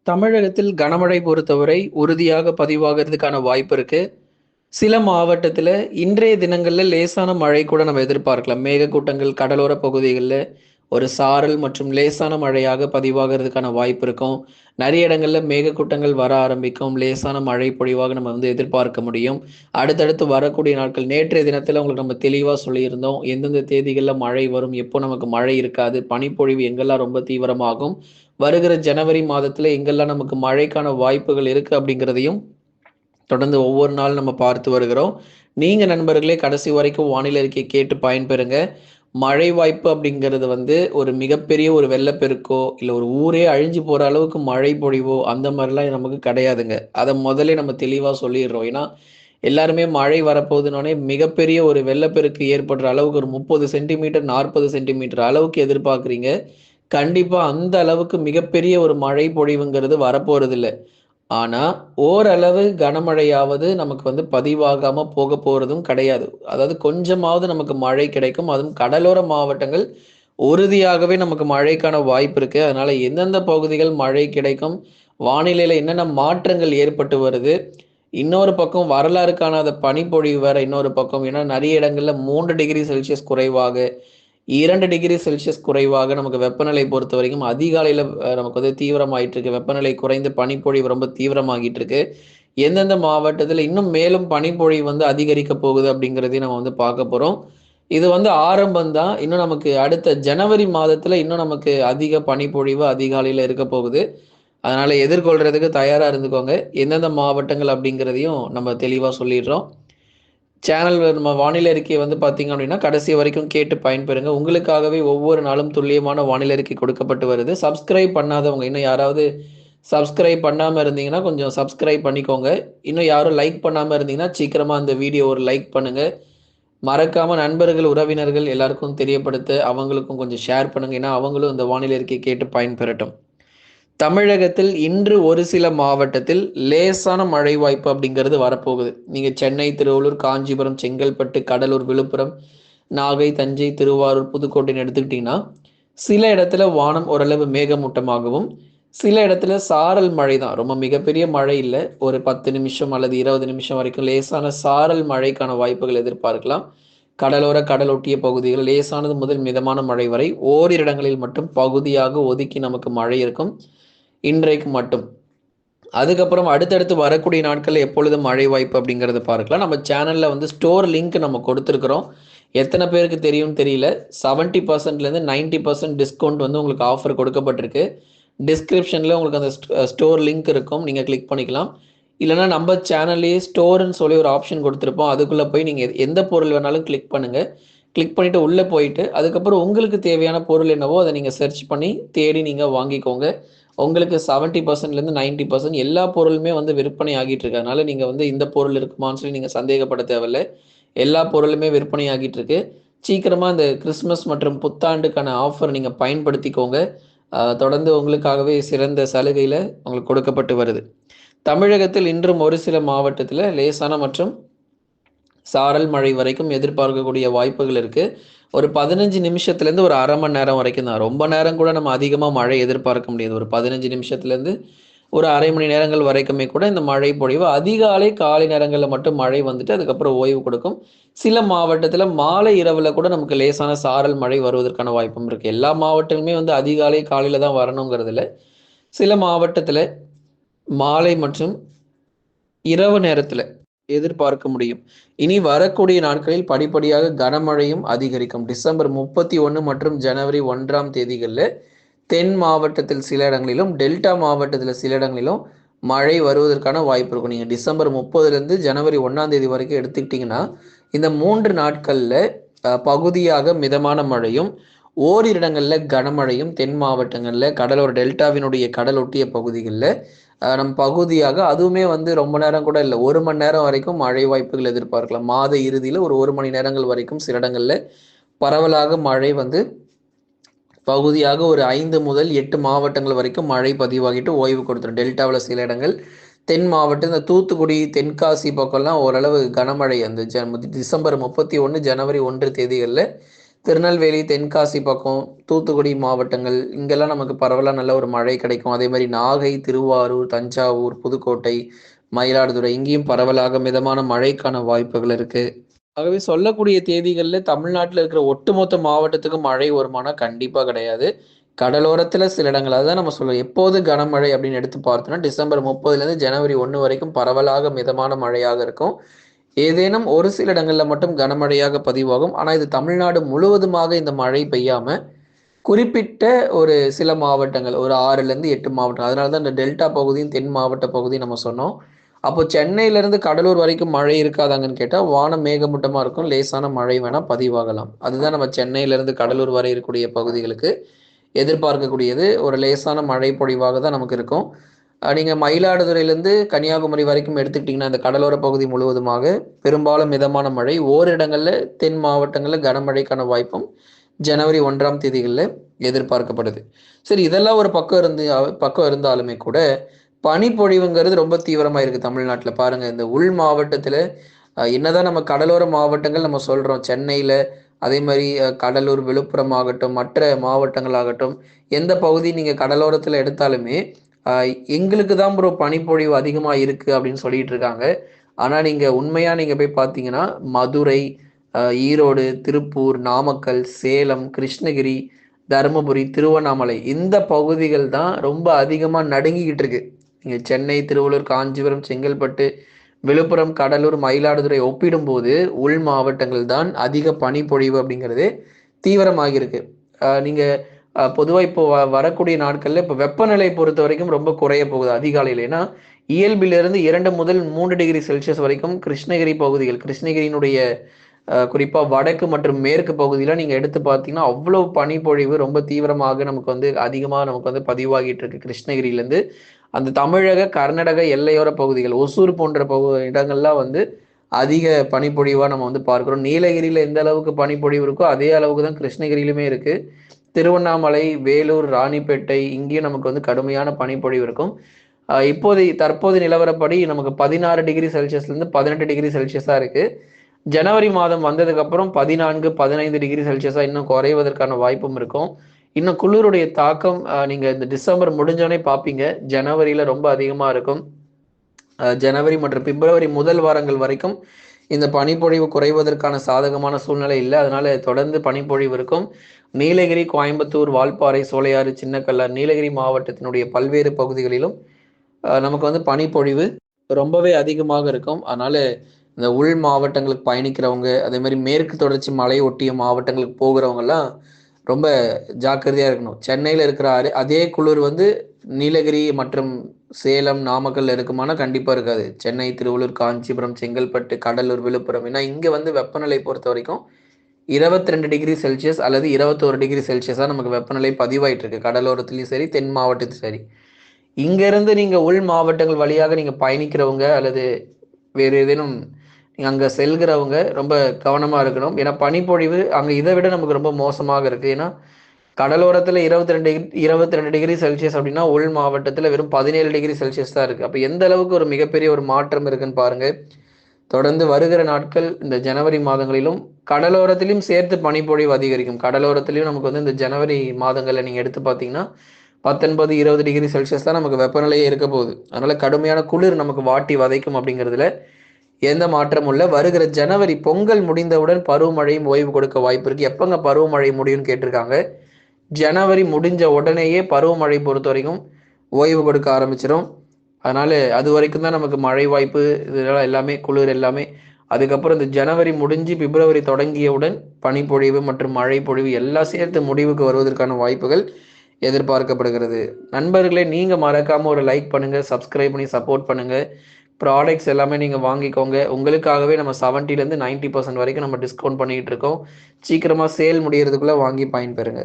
தமிழகத்தில் கனமழை பொறுத்தவரை உறுதியாக பதிவாகிறதுக்கான வாய்ப்பு இருக்கு. சில மாவட்டத்துல இன்றைய தினங்கள்ல லேசான மழை கூட நம்ம எதிர்பார்க்கலாம். மேகக்கூட்டங்கள் கடலோர பகுதிகள்ல ஒரு சாரல் மற்றும் லேசான மழையாக பதிவாகிறதுக்கான வாய்ப்பு இருக்கும். நெறைய இடங்கள்ல மேகக்கூட்டங்கள் வர ஆரம்பிக்கும். லேசான மழை பொழிவாக நம்ம எதிர்பார்க்க முடியும். அடுத்தடுத்து வரக்கூடிய நாட்கள் நேற்றைய தினத்துல உங்களுக்கு நம்ம தெளிவா சொல்லியிருந்தோம். எந்தெந்த தேதிகள்ல மழை வரும், எப்போ நமக்கு மழை இருக்காது, பனிப்பொழிவு எங்கெல்லாம் ரொம்ப தீவிரமாகும், வருகிற ஜனவரி மாதத்துல எங்கெல்லாம் நமக்கு மழைக்கான வாய்ப்புகள் இருக்கு அப்படிங்கிறதையும் தொடர்ந்து ஒவ்வொரு நாள் நம்ம பார்த்து வருகிறோம். நீங்க நண்பர்களே கடைசி வரைக்கும் வானிலை அறிக்கை கேட்டு பயன்பெறுங்க. மழை வாய்ப்பு அப்படிங்கிறது ஒரு மிகப்பெரிய ஒரு வெள்ளப்பெருக்கோ, இல்ல ஒரு ஊரே அழிஞ்சு போற அளவுக்கு மழை பொழிவோ அந்த மாரிலாம் நமக்கு கிடையாதுங்க. அத முதலே நம்ம தெளிவா சொல்லிர்றோம். ஏன்னா, எல்லாருமே மழை வரப்போகுதுன்னோனே மிகப்பெரிய ஒரு வெள்ளப்பெருக்கு ஏற்படுற அளவுக்கு ஒரு 30 சென்டிமீட்டர், 40 சென்டிமீட்டர் அளவுக்கு எதிர்பார்க்குறீங்க. கண்டிப்பா அந்த அளவுக்கு மிகப்பெரிய ஒரு மழை பொழிவுங்கிறது வரப்போறதில்ல. ஆனா, ஓரளவு கனமழையாவது நமக்கு பதிவாகாம போக போறதும் கிடையாது. அதாவது கொஞ்சமாவது நமக்கு மழை கிடைக்கும். அதுவும் கடலோர மாவட்டங்கள் உறுதியாகவே நமக்கு மழைக்கான வாய்ப்பு இருக்கு. அதனால எந்தெந்த பகுதிகள் மழை கிடைக்கும், வானிலையில என்னென்ன மாற்றங்கள் ஏற்பட்டு வருது, இன்னொரு பக்கம் வரலாறு காணாத பனிப்பொழிவு வேற இன்னொரு பக்கம். ஏன்னா, நெறைய இடங்கள்ல 3 டிகிரி செல்சியஸ் குறைவாக, 2 டிகிரி செல்சியஸ் குறைவாக நமக்கு வெப்பநிலை பொறுத்தவரைக்கும் அதிகாலையில நமக்கு தீவிரமாயிட்டு இருக்கு. வெப்பநிலை குறைந்து பனிப்பொழிவு ரொம்ப தீவிரமாகிட்டு இருக்கு. எந்தெந்த மாவட்டத்துல இன்னும் மேலும் பனிப்பொழிவு அதிகரிக்க போகுது அப்படிங்கிறதையும் நம்ம பார்க்க போறோம். இது ஆரம்பம் தான். இன்னும் நமக்கு அடுத்த ஜனவரி மாதத்துல இன்னும் நமக்கு அதிக பனிப்பொழிவு அதிகாலையில இருக்க போகுது. அதனால எதிர்கொள்றதுக்கு தயாரா இருந்துக்கோங்க. எந்தெந்த மாவட்டங்கள் அப்படிங்கிறதையும் நம்ம தெளிவா சொல்லிடுறோம். சேனல் நம்ம வானிலை அறிக்கை பார்த்தீங்க அப்படின்னா, கடைசி வரைக்கும் கேட்டு பயன்பெறுங்க. உங்களுக்காகவே ஒவ்வொரு நாளும் துல்லியமான வானிலை அறிக்கை கொடுக்கப்பட்டு வருது. சப்ஸ்கிரைப் பண்ணாதவங்க இன்னும் யாராவது சப்ஸ்கிரைப் பண்ணாம இருந்தீங்கன்னா, கொஞ்சம் சப்ஸ்கிரைப் பண்ணிக்கோங்க. இன்னும் யாரும் லைக் பண்ணாம இருந்தீங்கன்னா, சீக்கிரமா அந்த வீடியோ ஒரு லைக் பண்ணுங்க. மறக்காம நண்பர்கள், உறவினர்கள் எல்லாருக்கும் தெரியப்படுத்த அவங்களுக்கும் கொஞ்சம் ஷேர் பண்ணுங்க. ஏன்னா, அவங்களும் இந்த வானிலை அறிக்கை கேட்டு பயன்பெறட்டும். தமிழகத்தில் இன்று ஒரு சில மாவட்டத்தில் லேசான மழை வாய்ப்பு அப்படிங்கிறது வரப்போகுது. நீங்க சென்னை, திருவள்ளூர், காஞ்சிபுரம், செங்கல்பட்டு, கடலூர், விழுப்புரம், நாகை, தஞ்சை, திருவாரூர், புதுக்கோட்டைன்னு எடுத்துக்கிட்டீங்கன்னா, சில இடத்துல வானம் ஓரளவு மேகமூட்டமாகவும், சில இடத்துல சாரல் மழை தான். ரொம்ப மிகப்பெரிய மழை இல்ல. ஒரு 10 நிமிஷம் அல்லது 20 நிமிஷம் வரைக்கும் லேசான சாரல் மழைக்கான வாய்ப்புகள் எதிர்பார்க்கலாம். கடலோர, கடலொட்டிய பகுதிகள் லேசானது முதல் மிதமான மழை வரை ஓரிரு இடங்களில் மட்டும் பகுதியாக ஒதுக்கி நமக்கு மழை இருக்கும். இன்றைக்கு மட்டும். அதுக்கப்புறம் அடுத்தடுத்து வரக்கூடிய நாட்கள்ல எப்பொழுது மழை வாய்ப்பு அப்படிங்கிறத பார்க்கலாம். நம்ம சேனல்ல ஸ்டோர் லிங்க் நம்ம கொடுத்துருக்குறோம். எத்தனை பேருக்கு தெரியும்னு தெரியல. 70%லேருந்து 90% டிஸ்கவுண்ட் உங்களுக்கு ஆஃபர் கொடுக்கப்பட்டிருக்கு. டிஸ்கிரிப்ஷன்ல உங்களுக்கு அந்த ஸ்டோர் லிங்க் இருக்கும். நீங்க கிளிக் பண்ணிக்கலாம். இல்லைன்னா நம்ம சேனல்லேயே ஸ்டோர்ன்னு சொல்லி ஒரு ஆப்ஷன் கொடுத்துருப்போம். அதுக்குள்ள போய் நீங்க எந்த பொருள் வேணாலும் கிளிக் பண்ணுங்க. கிளிக் பண்ணிட்டு உள்ள போயிட்டு, அதுக்கப்புறம் உங்களுக்கு தேவையான பொருள் என்னவோ அதை நீங்க சர்ச் பண்ணி தேடி நீங்க வாங்கிக்கோங்க. உங்களுக்கு 70%லேருந்து 90% எல்லா பொருளுமே விற்பனை ஆகிட்டு இருக்கு. அதனால நீங்க இந்த பொருள் இருக்குமான்னு சொல்லி நீங்க சந்தேகப்பட தேவையில்ல. எல்லா பொருளுமே விற்பனை ஆகிட்டு இருக்கு. சீக்கிரமா இந்த கிறிஸ்துமஸ் மற்றும் புத்தாண்டுக்கான ஆஃபர் நீங்க பயன்படுத்திக்கோங்க. தொடர்ந்து உங்களுக்காகவே சிறந்த சலுகையில உங்களுக்கு கொடுக்கப்பட்டு வருது. தமிழகத்தில் இன்றும் ஒரு சில மாவட்டத்துல லேசான மற்றும் சாரல் மழை வரைக்கும் எதிர்பார்க்கக்கூடிய வாய்ப்புகள் இருக்கு. ஒரு 15 நிமிஷத்துலேருந்து ஒரு 1/2 மணி நேரம் வரைக்கும் தான். ரொம்ப நேரம் கூட நம்ம அதிகமா மழை எதிர்பார்க்க முடியாது. ஒரு 15 நிமிஷத்துலேருந்து ஒரு 1/2 மணி நேரங்கள் வரைக்குமே கூட இந்த மழை பொழிவு அதிகாலை, காலை நேரங்கள்ல மட்டும் மழை வந்துட்டு அதுக்கப்புறம் ஓய்வு கொடுக்கும். சில மாவட்டத்துல மாலை, இரவுல கூட நமக்கு லேசான சாரல் மழை வருவதற்கான வாய்ப்பும் இருக்கு. எல்லா மாவட்டங்களுமே அதிகாலை, காலையில தான் வரணுங்கிறது இல்ல. சில மாவட்டத்துல மாலை மற்றும் இரவு நேரத்துல எதிர்பார்க்க முடியும். இனி வரக்கூடிய நாட்களில் படிப்படியாக கனமழையும் அதிகரிக்கும். டிசம்பர் 31 மற்றும் ஜனவரி 1ஆம் தேதிகள்ல தென் மாவட்டத்தில் சில இடங்களிலும், டெல்டா மாவட்டத்தில் சில இடங்களிலும் மழை வருவதற்கான வாய்ப்பு இருக்கும். நீங்க டிசம்பர் 30லேருந்து ஜனவரி 1ஆம் தேதி வரைக்கும் எடுத்துக்கிட்டீங்கன்னா, இந்த 3 நாட்கள்ல பகுதியாக மிதமான மழையும், ஓரிரு இடங்கள்ல கனமழையும் தென் மாவட்டங்கள்ல கடலோர டெல்டாவினுடைய கடலொட்டிய பகுதிகள்ல நம் பகுதியாக அதுவுமே ரொம்ப நேரம் கூட இல்ல. 1 மணி நேரம் வரைக்கும் மழை வாய்ப்புகள் எதிர்பார்க்கலாம். மாத இறுதியில ஒரு 1 மணி நேரங்கள் வரைக்கும் சில இடங்கள்ல பரவலாக மழை பகுதியாக ஒரு 5 முதல் 8 மாவட்டங்கள் வரைக்கும் மழை பதிவாகிட்டு ஓய்வு கொடுத்துரும். டெல்டாவில் சில இடங்கள், தென் மாவட்டம் இந்த தூத்துக்குடி, தென்காசி பக்கம்லாம் ஓரளவு கனமழை அந்த டிசம்பர் 31 ஜனவரி 1 தேதிகளில் திருநெல்வேலி, தென்காசி பக்கம், தூத்துக்குடி மாவட்டங்கள் இங்கெல்லாம் நமக்கு பரவலா நல்ல ஒரு மழை கிடைக்கும். அதே மாரி நாகை, திருவாரூர், தஞ்சாவூர், புதுக்கோட்டை, மயிலாடுதுறை இங்கேயும் பரவலாக மிதமான மழைக்கான வாய்ப்புகள் இருக்கு. ஆகவே சொல்லக்கூடிய தேதிகள்ல தமிழ்நாட்டுல இருக்கிற ஒட்டுமொத்த மாவட்டத்துக்கும் மழை வருமானா கண்டிப்பா கிடையாது. கடலோரத்துல சில இடங்கள் அதுதான் நம்ம சொல்றோம். எப்போது கனமழை அப்படின்னு எடுத்து பார்த்தோம்னா, டிசம்பர் 30லேருந்து ஜனவரி 1 வரைக்கும் பரவலாக மிதமான மழையாக இருக்கும். ஏதேனும் ஒரு சில இடங்கள்ல மட்டும் கனமழையாக பதிவாகும். ஆனா, இது தமிழ்நாடு முழுவதுமாக இந்த மழை பெய்யாம, குறிப்பிட்ட ஒரு சில மாவட்டங்கள், ஒரு 6லேருந்து 8 மாவட்டம். அதனால தான் இந்த டெல்டா பகுதியும், தென் மாவட்ட பகுதியும் நம்ம சொன்னோம். அப்போ சென்னையிலேருந்து கடலூர் வரைக்கும் மழை இருக்காதாங்கன்னு கேட்டா, வானம் மேகமூட்டமா இருக்கும். லேசான மழை வேணா பதிவாகலாம். அதுதான் நம்ம சென்னையிலேருந்து கடலூர் வரை இருக்கக்கூடிய பகுதிகளுக்கு எதிர்பார்க்கக்கூடியது. ஒரு லேசான மழை பொழிவாக தான் நமக்கு இருக்கும். நீங்க மயிலாடுதுறையிலேருந்து கன்னியாகுமரி வரைக்கும் எடுத்துக்கிட்டீங்கன்னா, இந்த கடலோர பகுதி முழுவதுமாக பெரும்பாலும் மிதமான மழை. ஓரிடங்கள்ல தென் மாவட்டங்கள்ல கனமழைக்கான வாய்ப்பும் ஜனவரி 1ஆம் தேதிகள்ல எதிர்பார்க்கப்படுது. சரி இதெல்லாம் ஒரு பக்கம் இருந்தாலுமே கூட, பனிப்பொழிவுங்கிறது ரொம்ப தீவிரமா இருக்கு தமிழ்நாட்டுல. பாருங்க இந்த உள் மாவட்டத்துல என்னதான் நம்ம கடலோர மாவட்டங்கள் நம்ம சொல்றோம். சென்னையில அதே மாரி கடலூர், விழுப்புரம் ஆகட்டும், மற்ற மாவட்டங்கள் ஆகட்டும், எந்த பகுதி நீங்க கடலோரத்துல எடுத்தாலுமே, அ எங்களுக்கு தான் ப்ரோ பனிப்பொழிவு அதிகமா இருக்கு அப்படின்னு சொல்லிட்டு இருக்காங்க. ஆனா நீங்க உண்மையா போய் பார்த்தீங்கன்னா, மதுரை, ஈரோடு, திருப்பூர், நாமக்கல், சேலம், கிருஷ்ணகிரி, தருமபுரி, திருவண்ணாமலை இந்த பகுதிகள் தான் ரொம்ப அதிகமா நடுங்கிக்கிட்டு இருக்கு. நீங்க சென்னை, திருவள்ளூர், காஞ்சிபுரம், செங்கல்பட்டு, விழுப்புரம், கடலூர், மயிலாடுதுறை ஒப்பிடும்போது உள் மாவட்டங்கள் தான் அதிக பனிப்பொழிவு அப்படிங்கிறது தீவிரமாகியிருக்கு. நீங்க பொதுவா இப்போ வரக்கூடிய நாட்கள்ல இப்போ வெப்பநிலை பொறுத்தவரைக்கும் ரொம்ப குறைய போகுது அதிகாலையில. ஏன்னா, இயல்பிலிருந்து 2 முதல் 3 டிகிரி செல்சியஸ் வரைக்கும் கிருஷ்ணகிரி பகுதிகள், கிருஷ்ணகிரியினுடைய குறிப்பா வடக்கு மற்றும் மேற்கு பகுதியில நீங்க எடுத்து பார்த்தீங்கன்னா, அவ்வளவு பனிப்பொழிவு ரொம்ப தீவிரமாக நமக்கு வந்து பதிவாகிட்டு இருக்கு கிருஷ்ணகிரியிலேருந்து. அந்த தமிழக, கர்நாடக எல்லையோர பகுதிகள், ஒசூர் போன்ற இடங்கள்லாம் வந்து அதிக பனிப்பொழிவா நம்ம வந்து பார்க்கிறோம். நீலகிரியில எந்த அளவுக்கு பனிப்பொழிவு இருக்கோ, அதே அளவுக்கு தான் கிருஷ்ணகிரியிலுமே இருக்கு. திருவண்ணாமலை, வேலூர், ராணிப்பேட்டை இங்கேயும் நமக்கு வந்து கடுமையான பனிப்பொழிவு இருக்கும். தற்போது நிலவரப்படி நமக்கு 16 டிகிரி செல்சியஸ்லேருந்து 18 டிகிரி செல்சியஸா இருக்கு. ஜனவரி மாதம் வந்ததுக்கப்புறம் 14, 15 டிகிரி செல்சியஸா இன்னும் குறைவதற்கான வாய்ப்பும் இருக்கும். இன்னும் குளிருடைய தாக்கம் நீங்க இந்த டிசம்பர் முடிஞ்சோனே பார்ப்பீங்க. ஜனவரியில ரொம்ப அதிகமா இருக்கும். ஜனவரி மற்றும் பிப்ரவரி முதல் வாரங்கள் வரைக்கும் இந்த பனிப்பொழிவு குறைவதற்கான சாதகமான சூழ்நிலை இல்ல. அதனால தொடர்ந்து பனிப்பொழிவு இருக்கும். நீலகிரி, கோயம்புத்தூர், வால்பாறை, சோலையாறு, சின்னக்கல்லார், நீலகிரி மாவட்டத்தினுடைய பல்வேறு பகுதிகளிலும் நமக்கு வந்து பனிப்பொழிவு ரொம்பவே அதிகமாக இருக்கும். அதனால இந்த உள் மாவட்டங்களுக்கு பயணிக்கிறவங்க, அதே மாரி மேற்கு தொடர்ச்சி மலை ஒட்டிய மாவட்டங்களுக்கு போகிறவங்கலாம் ரொம்ப ஜாக்கிரதையா இருக்கணும். சென்னையில இருக்கிற அதே குளிர் வந்து நீலகிரி மற்றும் சேலம், நாமக்கல்ல இருக்குமானா கண்டிப்பா இருக்காது. சென்னை, திருவள்ளூர், காஞ்சிபுரம், செங்கல்பட்டு, கடலூர், விழுப்புரம் ஏன்னா இங்க வந்து வெப்பநிலை பொறுத்தவரைக்கும் 22 டிகிரி செல்சியஸ் அல்லது 21 டிகிரி செல்சியஸா நமக்கு வெப்பநிலை பதிவாயிட்டு இருக்கு. கடலோரத்திலயும் சரி, தென் மாவட்டத்திலும் சரி. இங்க இருந்து நீங்க உள் மாவட்டங்கள் வழியாக நீங்க பயணிக்கிறவங்க அல்லது வேறு ஏதேனும் நீங்க அங்க செல்கிறவங்க ரொம்ப கவனமா இருக்கணும். ஏன்னா பனிப்பொழிவு அங்க இத விட நமக்கு ரொம்ப மோசமாக இருக்கு. ஏன்னா கடலோரத்துல 22 டிகிரி செல்சியஸ் அப்படின்னா, உள் மாவட்டத்துல வெறும் 17 டிகிரி செல்சியஸ் தான் இருக்கு. அப்ப எந்த அளவுக்கு ஒரு மிகப்பெரிய ஒரு மாற்றம் இருக்குன்னு பாருங்க. தொடர்ந்து வருகிற நாட்கள் இந்த ஜனவரி மாதங்களிலும் கடலோரத்திலும் சேர்த்து பனிப்பொழிவு அதிகரிக்கும். கடலோரத்திலயும் நமக்கு வந்து இந்த ஜனவரி மாதங்கள்ல நீங்க எடுத்து பார்த்தீங்கன்னா, 19, 20 டிகிரி செல்சியஸ் தான் நமக்கு வெப்பநிலையே இருக்க போகுது. அதனால கடுமையான குளிர் நமக்கு வாட்டி வதைக்கும் அப்படிங்கிறதுல எந்த மாற்றமும் இல்ல. வருகிற ஜனவரி பொங்கல் முடிந்தவுடன் பருவமழையும் ஓய்வு கொடுக்க வாய்ப்பு இருக்கு. எப்பங்க பருவமழை முடியும்னு கேட்டிருக்காங்க. ஜனவரி முடிஞ்ச உடனேயே பருவமழை பொறுத்தவரைக்கும் ஓய்வு கொடுக்க ஆரம்பிச்சிரும். அதனால அதுவரைக்கும் தான் நமக்கு மழை வாய்ப்பு இதெல்லாம் எல்லாமே குளிர் எல்லாமே. அதுக்கப்புறம் இந்த ஜனவரி முடிஞ்சு பிப்ரவரி தொடங்கியவுடன் பனிப்பொழிவு மற்றும் மழை பொழிவு எல்லாம் சேர்த்து முடிவுக்கு வருவதற்கான வாய்ப்புகள் எதிர்பார்க்கப்படுகிறது. நண்பர்களே நீங்க மறக்காம ஒரு லைக் பண்ணுங்க, சப்ஸ்கிரைப் பண்ணி சப்போர்ட் பண்ணுங்க. ப்ராடக்ட்ஸ் எல்லாமே நீங்க வாங்கிக்கோங்க. உங்களுக்காகவே நம்ம 70லேருந்து 90% வரைக்கும் நம்ம டிஸ்கவுண்ட் பண்ணிட்டு இருக்கோம். சீக்கிரமா சேல் முடியறதுக்குள்ள வாங்கி பயன்பெறுங்க.